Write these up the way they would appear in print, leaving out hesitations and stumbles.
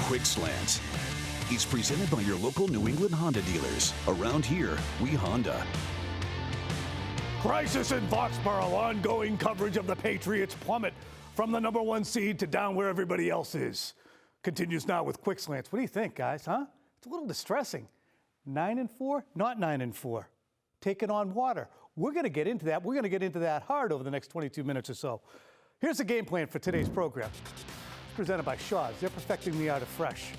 Quick Slant. It's presented by your local New England Honda dealers. Around here, we Honda. Crisis in Foxborough. Ongoing coverage of the Patriots plummet from the number 1 seed to down where everybody else is. Continues now with Quick Slants. What do you think, guys, huh? It's a little distressing. 9-4? Not 9-4. Taking on water. We're going to get into that. We're going to get into that hard over the next 22 minutes or so. Here's the game plan for today's program. It's presented by Shaw's. They're perfecting the art of fresh.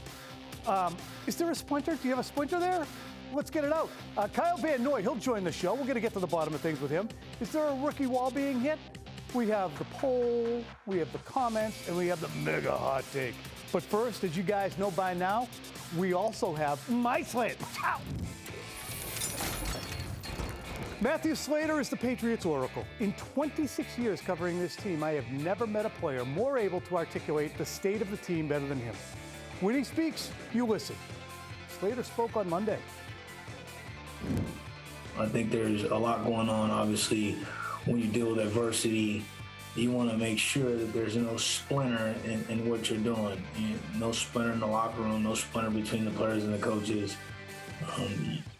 Is there a splinter? Do you have a splinter there? Let's get it out. Kyle Van Noy, he'll join the show. We're going to get to the bottom of things with him. Is there a rookie wall being hit? We have the poll, we have the comments, and we have the mega hot take. But first, as you guys know by now, we also have my slant. Matthew Slater is the Patriots oracle. In 26 years covering this team, I have never met a player more able to articulate the state of the team better than him. When he speaks, you listen. Slater spoke on Monday. I think there's a lot going on. Obviously, when you deal with adversity, you want to make sure that there's no splinter in what you're doing. No splinter in the locker room, no splinter between the players and the coaches.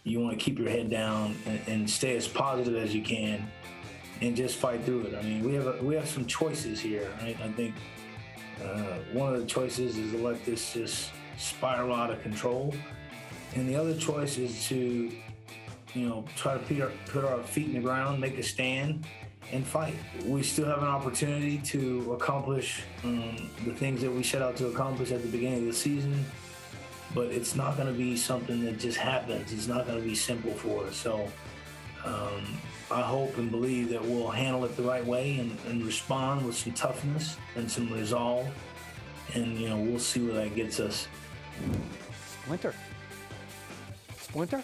You want to keep your head down and stay as positive as you can and just fight through it. I mean, we have some choices here, right? I think one of the choices is to let this just spiral out of control. And the other choice is to, try to put our feet in the ground, make a stand, and fight. We still have an opportunity to accomplish the things that we set out to accomplish at the beginning of the season, but it's not going to be something that just happens. It's not going to be simple for us. So I hope and believe that we'll handle it the right way and respond with some toughness and some resolve, and we'll see where that gets us. Splinter?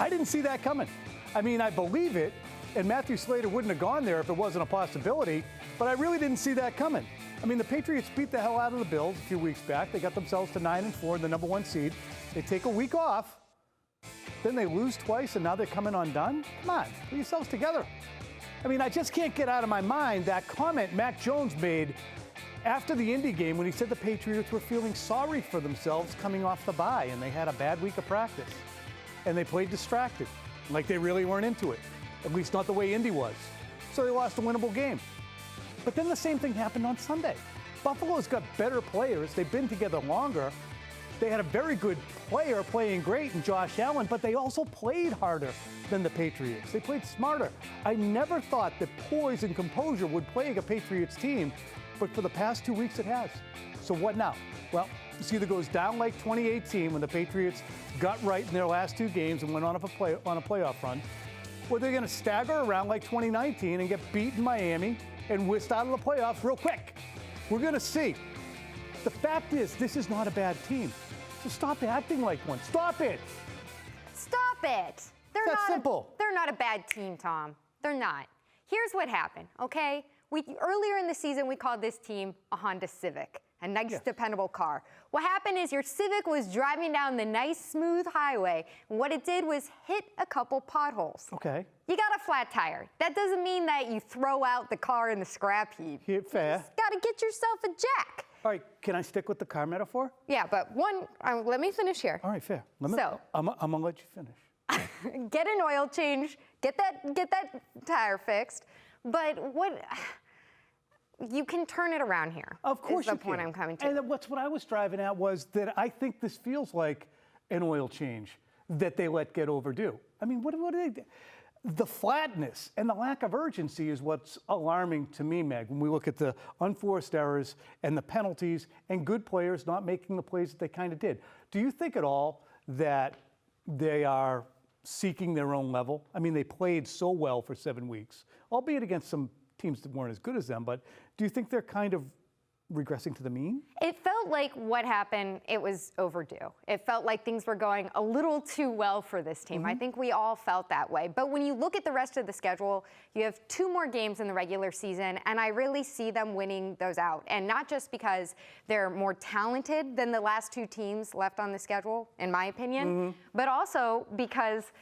I didn't see that coming. I mean, I believe it, and Matthew Slater wouldn't have gone there if it wasn't a possibility, but I really didn't see that coming. I mean, the Patriots beat the hell out of the Bills a few weeks back. They got themselves to 9-4, the number 1 seed. They take a week off, then they lose twice, and now they're coming undone? Come on, put yourselves together. I mean, I just can't get out of my mind that comment Mac Jones made after the Indy game when he said the Patriots were feeling sorry for themselves coming off the bye, and they had a bad week of practice. And they played distracted, like they really weren't into it, at least not the way Indy was. So they lost a winnable game. But then the same thing happened on Sunday. Buffalo's got better players. They've been together longer. They had a very good player playing great in Josh Allen, but they also played harder than the Patriots. They played smarter. I never thought that poise and composure would plague a Patriots team, but for the past 2 weeks it has. So what now? Well, this either goes down like 2018 when the Patriots got right in their last 2 games and went on a playoff run, or they're going to stagger around like 2019 and get beat in Miami and whisked out of the playoffs real quick. We're going to see. The fact is, this is not a bad team. So stop acting like one. Stop it. Stop it. That's simple. They're not a bad team, Tom. They're not. Here's what happened, okay? Earlier in the season, we called this team a Honda Civic. A nice, dependable car. What happened is your Civic was driving down the nice, smooth highway, and what it did was hit a couple potholes. Okay. You got a flat tire. That doesn't mean that you throw out the car in the scrap heap. Fair. You just got to get yourself a jack. All right, can I stick with the car metaphor? Yeah, but let me finish here. All right, fair. I'm gonna let you finish. Get an oil change, get that tire fixed, but you can turn it around here. Of course you can. That's the point I'm coming to. And what I was driving at was that I think this feels like an oil change that they let get overdue. I mean, what do they do? The flatness and the lack of urgency is what's alarming to me, Meg, when we look at the unforced errors and the penalties and good players not making the plays that they kind of did. Do you think at all that they are seeking their own level? I mean, they played so well for 7 weeks, albeit against some teams that weren't as good as them, but do you think they're kind of regressing to the mean? It felt like what happened, it was overdue. It felt like things were going a little too well for this team. I think we all felt that way. But when you look at the rest of the schedule, you have 2 more games in the regular season, and I really see them winning those out. And not just because they're more talented than the last 2 teams left on the schedule, in my opinion, but also because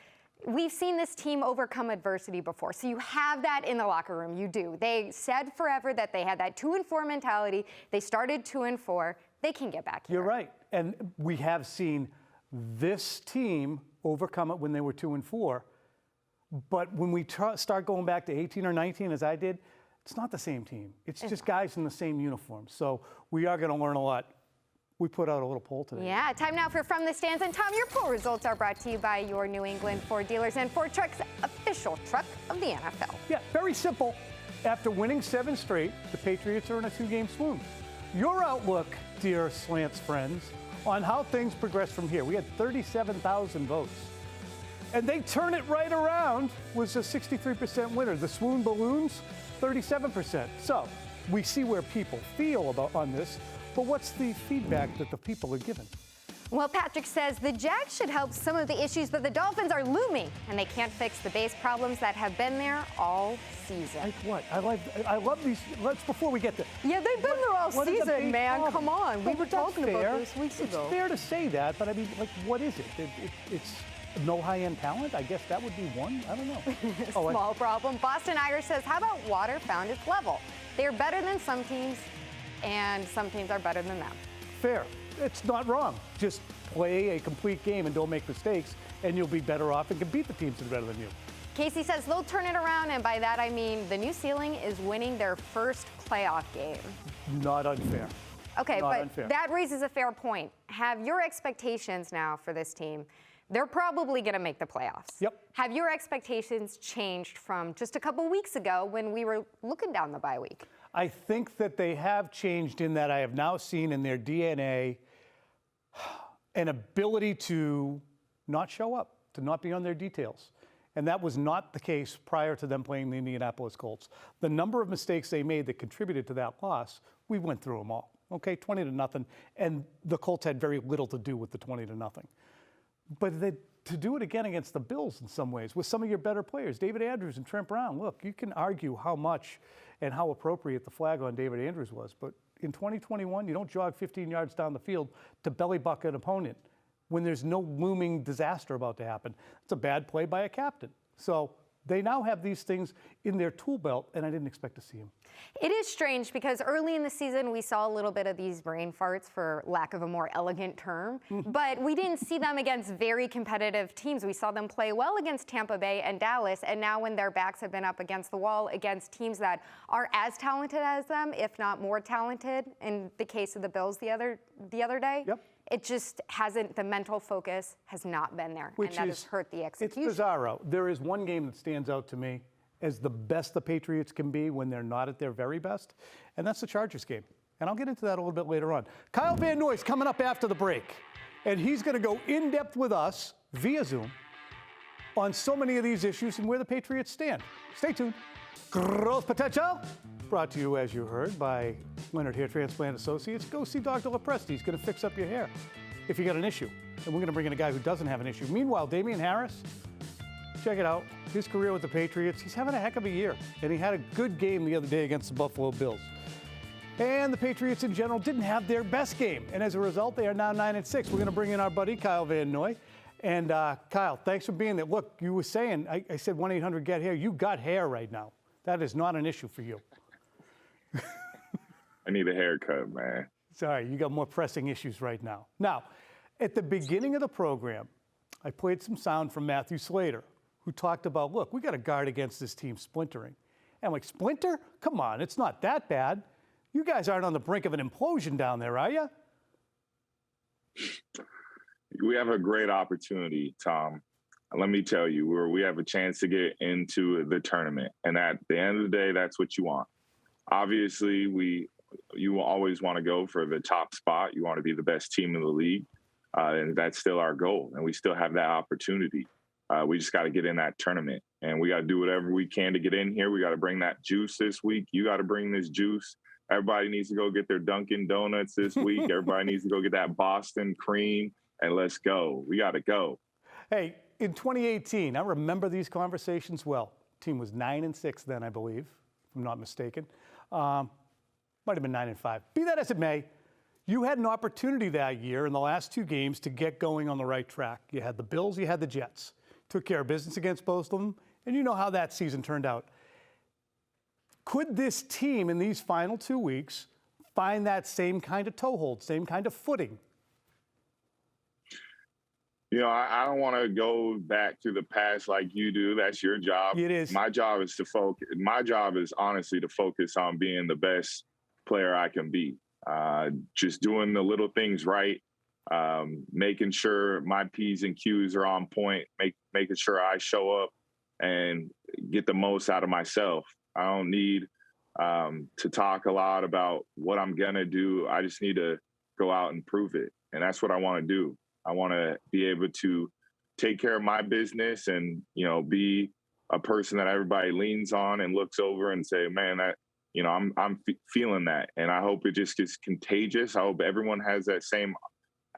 we've seen this team overcome adversity before. So you have that in the locker room. You do. They said forever that they had that 2-4 mentality. They started 2-4. They can get back here. You're right. And we have seen this team overcome it when they were 2-4. But when we start going back to 18 or 19, as I did, it's not the same team. It's just guys in the same uniform. So we are going to learn a lot. We put out a little poll today. Yeah, time now for From the Stands. And Tom, your poll results are brought to you by your New England Ford dealers and Ford Trucks, official truck of the NFL. Yeah, very simple. After winning 7 straight, the Patriots are in a 2-game swoon. Your outlook, dear Slants friends, on how things progress from here. We had 37,000 votes. And they turn it right around, was a 63% winner. The swoon balloons, 37%. So we see where people feel on this, but what's the feedback that the people are given? Well, Patrick says the Jags should help some of the issues, but the Dolphins are looming, and they can't fix the base problems that have been there all season. Like what? I love these. Let's, before we get there. Yeah, they've been there all season, man. Problem? Come on. We were talking fair. about this weeks ago. It's fair to say that, but I mean, like, what is it? It's no high-end talent? I guess that would be one. I don't know. Small problem. Boston Irish says, how about water found its level? They're better than some teams, and some teams are better than them. Fair. It's not wrong. Just play a complete game and don't make mistakes, and you'll be better off and can beat the teams that are better than you. Casey says they'll turn it around, and by that I mean the new ceiling is winning their first playoff game. Not unfair. Okay, Not but unfair. That raises a fair point. Have your expectations now for this team, they're probably going to make the playoffs. Yep. Have your expectations changed from just a couple weeks ago when we were looking down the bye week? I think that they have changed in that I have now seen in their DNA an ability to not show up, to not be on their details. And that was not the case prior to them playing the Indianapolis Colts. The number of mistakes they made that contributed to that loss, we went through them all. Okay, 20-0, and the Colts had very little to do with the 20-0. But to do it again against the Bills in some ways with some of your better players, David Andrews and Trent Brown. Look, you can argue how much and how appropriate the flag on David Andrews was, but in 2021, you don't jog 15 yards down the field to belly buck an opponent when there's no looming disaster about to happen. It's a bad play by a captain. So they now have these things in their tool belt, and I didn't expect to see them. It is strange because early in the season, we saw a little bit of these brain farts, for lack of a more elegant term, but we didn't see them against very competitive teams. We saw them play well against Tampa Bay and Dallas, and now when their backs have been up against the wall against teams that are as talented as them, if not more talented, in the case of the Bills the other day, Yep. It just hasn't, the mental focus has not been there, and that has hurt the execution. It's bizarro. There is one game that stands out to me as the best the Patriots can be when they're not at their very best, and that's the Chargers game. And I'll get into that a little bit later on. Kyle Van Noy is coming up after the break, and he's going to go in-depth with us via Zoom on so many of these issues and where the Patriots stand. Stay tuned. Growth Potential, brought to you, as you heard, by Leonard Hair Transplant Associates. Go see Dr. LaPresti. He's going to fix up your hair if you got an issue. And we're going to bring in a guy who doesn't have an issue. Meanwhile, Damian Harris, check it out. His career with the Patriots, he's having a heck of a year. And he had a good game the other day against the Buffalo Bills. And the Patriots in general didn't have their best game. And as a result, they are now 9-6. We're going to bring in our buddy, Kyle Van Noy. And Kyle, thanks for being there. Look, you were saying, I said 1-800-GET-HAIR. You got hair right now. That is not an issue for you. I need a haircut, man. Sorry, you got more pressing issues right now. Now, at the beginning of the program, I played some sound from Matthew Slater, who talked about, look, we got to guard against this team splintering. And I'm like, splinter? Come on, it's not that bad. You guys aren't on the brink of an implosion down there, are you? We have a great opportunity, Tom. Let me tell you, we have a chance to get into the tournament. And at the end of the day, that's what you want. Obviously, you will always want to go for the top spot. You want to be the best team in the league. And that's still our goal. And we still have that opportunity. We just got to get in that tournament. And we got to do whatever we can to get in here. We got to bring that juice this week. You got to bring this juice. Everybody needs to go get their Dunkin' Donuts this week. Everybody needs to go get that Boston cream. And let's go. We got to go. Hey, in 2018, I remember these conversations well. Team was 9-6 then, I believe, if I'm not mistaken. Might have been 9-5. Be that as it may, you had an opportunity that year in the last 2 games to get going on the right track. You had the Bills, you had the Jets. Took care of business against both of them, and you know how that season turned out. Could this team in these final 2 weeks find that same kind of toehold, same kind of footing? You know, I don't want to go back to the past like you do. That's your job. It is. My job is to focus. My job is honestly to focus on being the best player I can be. Just doing the little things right, making sure my P's and Q's are on point, making sure I show up and get the most out of myself. I don't need to talk a lot about what I'm going to do. I just need to go out and prove it. And that's what I want to do. I want to be able to take care of my business and, you know, be a person that everybody leans on and looks over and say, man, that, you know, I'm feeling that. And I hope it just gets contagious. I hope everyone has that same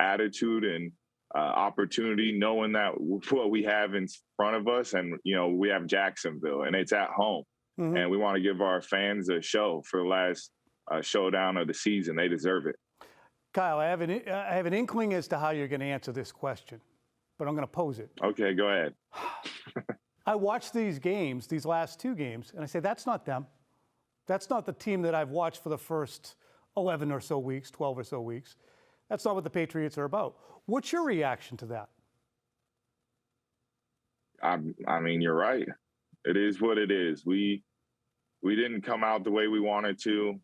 attitude and opportunity, knowing that what we have in front of us, and, you know, we have Jacksonville and it's at home. Mm-hmm. And we want to give our fans a show for the last showdown of the season. They deserve it. Kyle, I have an inkling as to how you're going to answer this question, but I'm going to pose it. Okay, go ahead. I watched these games, these last two games, and I say, that's not them. That's not the team that I've watched for the first 11 or so weeks, 12 or so weeks. That's not what the Patriots are about. What's your reaction to that? I mean, you're right. It is what it is. We didn't come out the way we wanted to.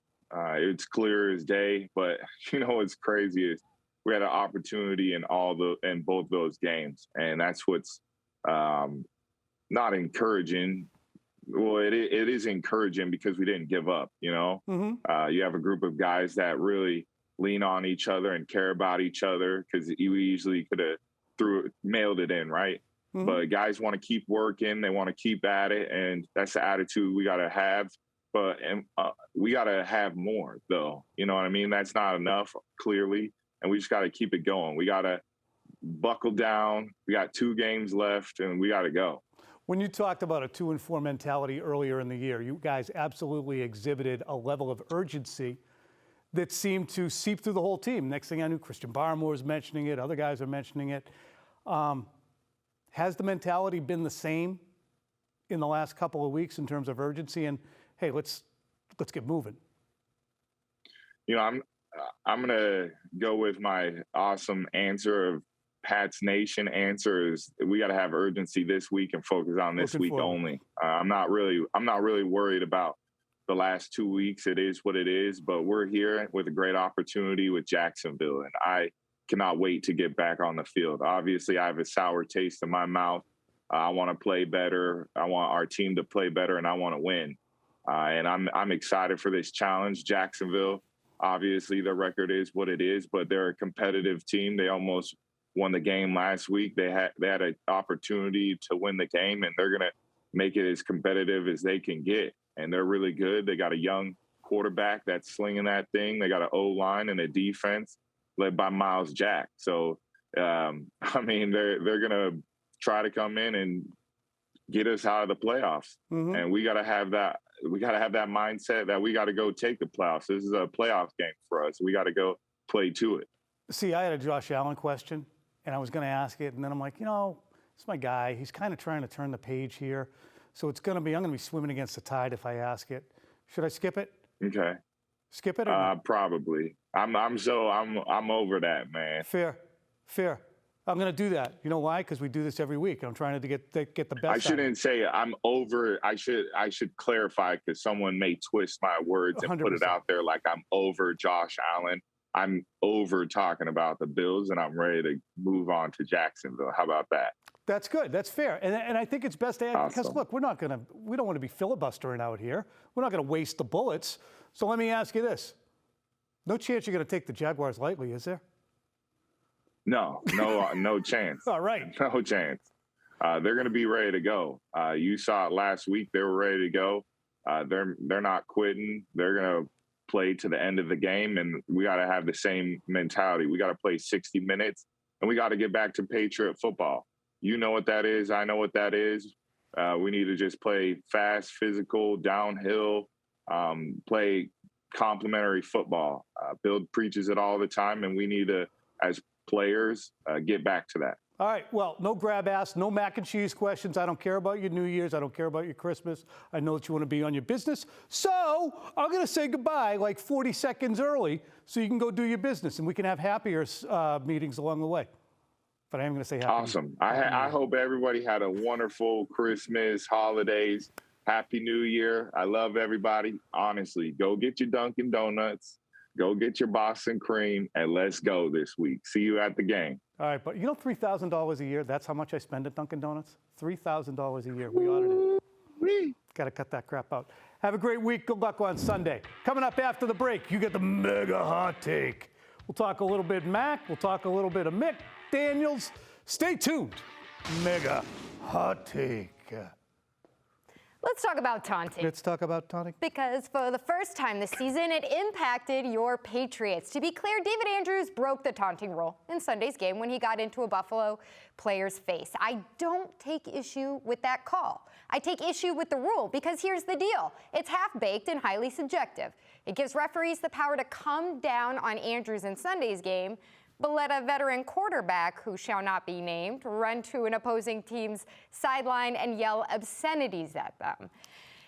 It's clear as day, but you know what's crazy is we had an opportunity in both those games, and that's what's not encouraging. Well, it is encouraging because we didn't give up. You know, mm-hmm. You have a group of guys that really lean on each other and care about each other, because you easily could have mailed it in, right? Mm-hmm. But guys want to keep working, they want to keep at it, and that's the attitude we got to have. But we got to have more, though. You know what I mean? That's not enough, clearly. And we just got to keep it going. We got to buckle down. We got 2 games left, and we got to go. When you talked about a 2-4 mentality earlier in the year, you guys absolutely exhibited a level of urgency that seemed to seep through the whole team. Next thing I knew, Christian Barmore was mentioning it. Other guys are mentioning it. Has the mentality been the same in the last couple of weeks in terms of urgency and, hey, let's get moving? You know, I'm gonna go with my awesome answer of Pat's Nation answer is we got to have urgency this week and focus on this week only. I'm not really worried about the last 2 weeks. It is what it is, but we're here with a great opportunity with Jacksonville, and I cannot wait to get back on the field. Obviously, I have a sour taste in my mouth. I want to play better. I want our team to play better, and I want to win. And I'm excited for this challenge. Jacksonville, obviously, their record is what it is, but they're a competitive team. They almost won the game last week. They had an opportunity to win the game, and they're going to make it as competitive as they can get. And they're really good. They got a young quarterback that's slinging that thing. They got an O-line and a defense led by Miles Jack. So, I mean, they're going to try to come in and get us out of the playoffs. Mm-hmm. And we got to have that. We got to have that mindset that we got to go take the playoffs. This is a playoff game for us. We got to go play to it. See, I had a Josh Allen question, and I was going to ask it, and then I'm like, you know, it's my guy. He's kind of trying to turn the page here. So I'm going to be swimming against the tide if I ask it. Should I skip it? Okay. Skip it? Or probably. I'm over that, man. Fair. I'm going to do that. You know why? Because we do this every week. I'm trying to get the best. I shouldn't say I'm over. I should clarify, because someone may twist my words and 100%. Put it out there like I'm over Josh Allen. I'm over talking about the Bills, and I'm ready to move on to Jacksonville. How about that? That's good. That's fair. And I think it's best to add, awesome. Because look, we don't want to be filibustering out here. We're not going to waste the bullets. So let me ask you this. No chance you're going to take the Jaguars lightly, is there? No chance. All right. No chance. They're going to be ready to go. You saw it last week. They were ready to go. They're not quitting. They're going to play to the end of the game, and we got to have the same mentality. We got to play 60 minutes, and we got to get back to Patriot football. You know what that is. I know what that is. We need to just play fast, physical, downhill, play complementary football. Bill preaches it all the time, and we need to, as players, get back to that. All right, well, no grab ass, no mac and cheese questions. I don't care about your New Year's. I don't care about your Christmas. I know that you want to be on your business. So I'm going to say goodbye like 40 seconds early so you can go do your business and we can have happier meetings along the way. But I am going to say happy. Awesome. I hope everybody had a wonderful Christmas, holidays, Happy New Year. I love everybody. Honestly, go get your Dunkin' Donuts. Go get your Boston cream, and let's go this week. See you at the game. All right, but you know $3,000 a year, that's how much I spend at Dunkin' Donuts? $3,000 a year. We audited it. Got to cut that crap out. Have a great week. Good luck on Sunday. Coming up after the break, you get the mega hot take. We'll talk a little bit Mac. We'll talk a little bit of Mick Daniels. Stay tuned. Mega hot take. Let's talk about taunting. Let's talk about taunting. Because for the first time this season, it impacted your Patriots. To be clear, David Andrews broke the taunting rule in Sunday's game when he got into a Buffalo player's face. I don't take issue with that call. I take issue with the rule because here's the deal. It's half-baked and highly subjective. It gives referees the power to come down on Andrews in Sunday's game, but let a veteran quarterback, who shall not be named, run to an opposing team's sideline and yell obscenities at them.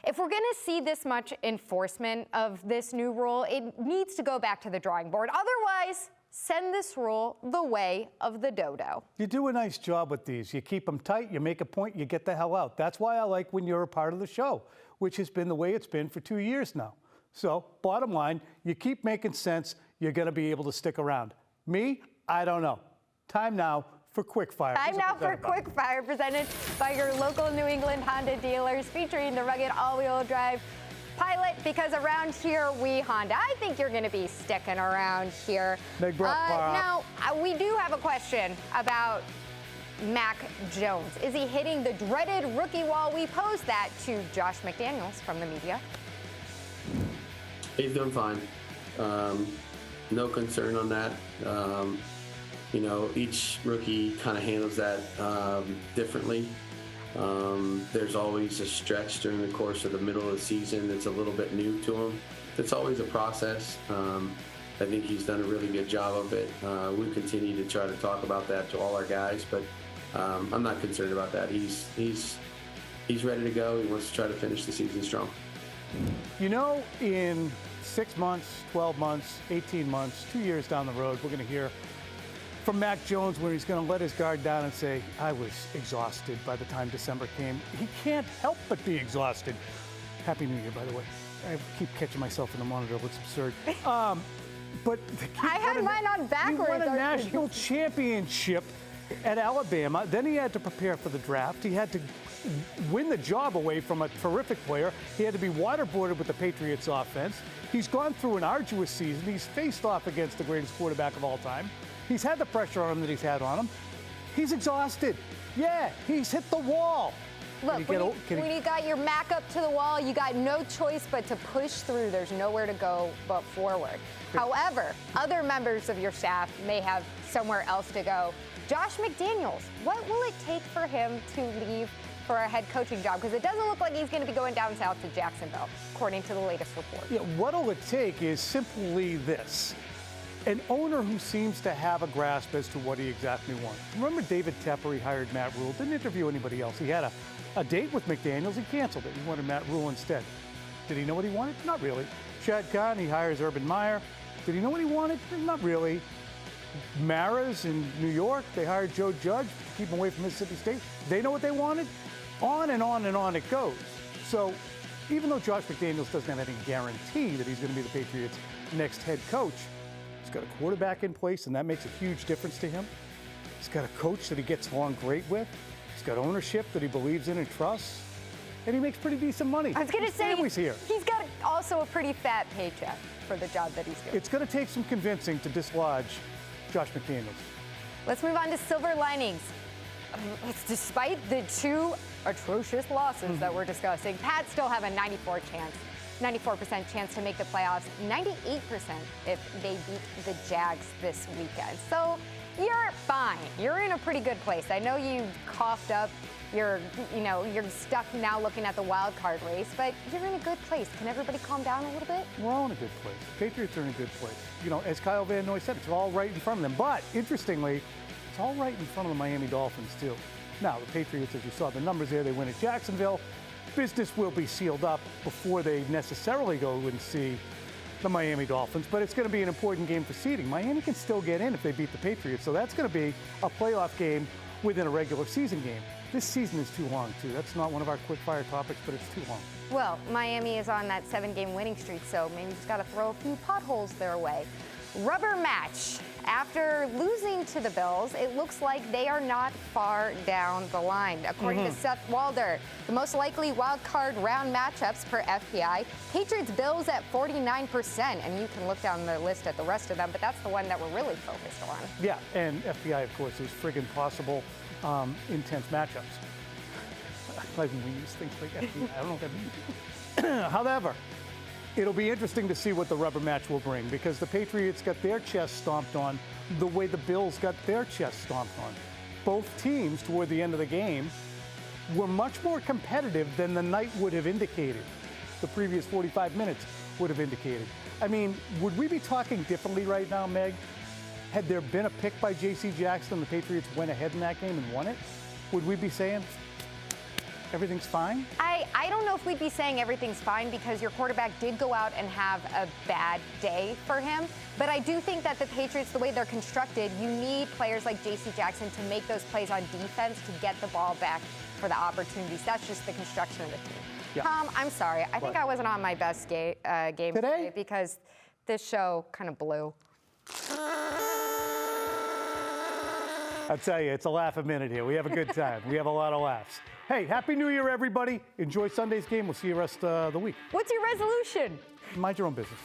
If we're going to see this much enforcement of this new rule, it needs to go back to the drawing board. Otherwise, send this rule the way of the dodo. You do a nice job with these. You keep them tight, you make a point, you get the hell out. That's why I like when you're a part of the show, which has been the way it's been for 2 years now. So, bottom line, you keep making sense, you're going to be able to stick around. Me, I don't know. Time now for Quickfire. Time now for Quickfire, presented by your local New England Honda dealers, featuring the rugged all-wheel drive Pilot, because around here we Honda. I think you're going to be sticking around here. Now, we do have a question about Mac Jones. Is he hitting the dreaded rookie wall? We posed that to Josh McDaniels from the media. He's doing fine. No concern on that. You know, each rookie kind of handles that differently. There's always a stretch during the course of the middle of the season that's a little bit new to him. It's always a process. I think he's done a really good job of it. We continue to try to talk about that to all our guys, but I'm not concerned about that. He's ready to go. He wants to try to finish the season strong. You know, in 6 months, 12 months, 18 months, 2 years down the road, we're going to hear from Mac Jones where he's going to let his guard down and say, I was exhausted by the time December came. He can't help but be exhausted. Happy New Year, by the way. I keep catching myself in the monitor. It looks absurd. But I had mine on backwards. He won a national championship at Alabama. Then he had to prepare for the draft. He had to win the job away from a terrific player. He had to be waterboarded with the Patriots offense. He's gone through an arduous season. He's faced off against the greatest quarterback of all time. He's had the pressure on him that he's had on him. He's exhausted. Yeah, he's hit the wall. Look, when you got your Mac up to the wall, you got no choice but to push through. There's nowhere to go but forward. However, other members of your staff may have somewhere else to go. Josh McDaniels, what will it take for him to leave for a head coaching job? Because it doesn't look like he's going to be going down south to Jacksonville, according to the latest report. Yeah, what'll it take is simply this. An owner who seems to have a grasp as to what he exactly wants. Remember David Tepper, he hired Matt Rule, didn't interview anybody else. He had a date with McDaniels, he canceled it. He wanted Matt Rule instead. Did he know what he wanted? Not really. Shad Khan, he hires Urban Meyer. Did he know what he wanted? Not really. Maras in New York, they hired Joe Judge to keep him away from Mississippi State. They know what they wanted? On and on and on it goes. So even though Josh McDaniels doesn't have any guarantee that he's going to be the Patriots' next head coach, he's got a quarterback in place, and that makes a huge difference to him. He's got a coach that he gets along great with. He's got ownership that he believes in and trusts. And he makes pretty decent money. I was going to say, here. He's got also a pretty fat paycheck for the job that he's doing. It's going to take some convincing to dislodge Josh McDaniels. Let's move on to silver linings. Despite the two atrocious losses that we're discussing, Pats still have a 94% chance to make the playoffs, 98% if they beat the Jags this weekend. So you're fine. You're in a pretty good place. I know you coughed up. You're stuck now looking at the wild card race, but you're in a good place. Can everybody calm down a little bit? We're all in a good place. The Patriots are in a good place. You know, as Kyle Van Noy said, it's all right in front of them. But interestingly, it's all right in front of the Miami Dolphins, too. Now, the Patriots, as you saw the numbers there, they win at Jacksonville. Business will be sealed up before they necessarily go and see the Miami Dolphins, but it's going to be an important game for seeding. Miami can still get in if they beat the Patriots, so that's going to be a playoff game within a regular season game. This season is too long, too. That's not one of our quick-fire topics, but it's too long. Well, Miami is on that 7-game winning streak, so maybe just got to throw a few potholes their way. Rubber match. After losing to the Bills, it looks like they are not far down the line. According to Seth Walder, the most likely wild card round matchups per FPI, Patriots-Bills at 49%. And you can look down the list at the rest of them, but that's the one that we're really focused on. Yeah, and FPI, of course, is friggin' possible intense matchups. Like we use things like FPI. I don't know what that means. However, it'll be interesting to see what the rubber match will bring, because the Patriots got their chest stomped on the way the Bills got their chest stomped on. Both teams, toward the end of the game, were much more competitive than the night would have indicated. The previous 45 minutes would have indicated. I mean, would we be talking differently right now, Meg? Had there been a pick by J.C. Jackson, the Patriots went ahead in that game and won it? Would we be saying everything's fine? I don't know if we'd be saying everything's fine, because your quarterback did go out and have a bad day for him. But I do think that the Patriots, the way they're constructed, you need players like J.C. Jackson to make those plays on defense to get the ball back for the opportunities. That's just the construction of the team. Yeah. Tom, I'm sorry. I think I wasn't on my best game today because this show kind of blew. I'll tell you, it's a laugh a minute here. We have a good time. We have a lot of laughs. Hey, Happy New Year, everybody. Enjoy Sunday's game. We'll see you the rest of the week. What's your resolution? Mind your own business.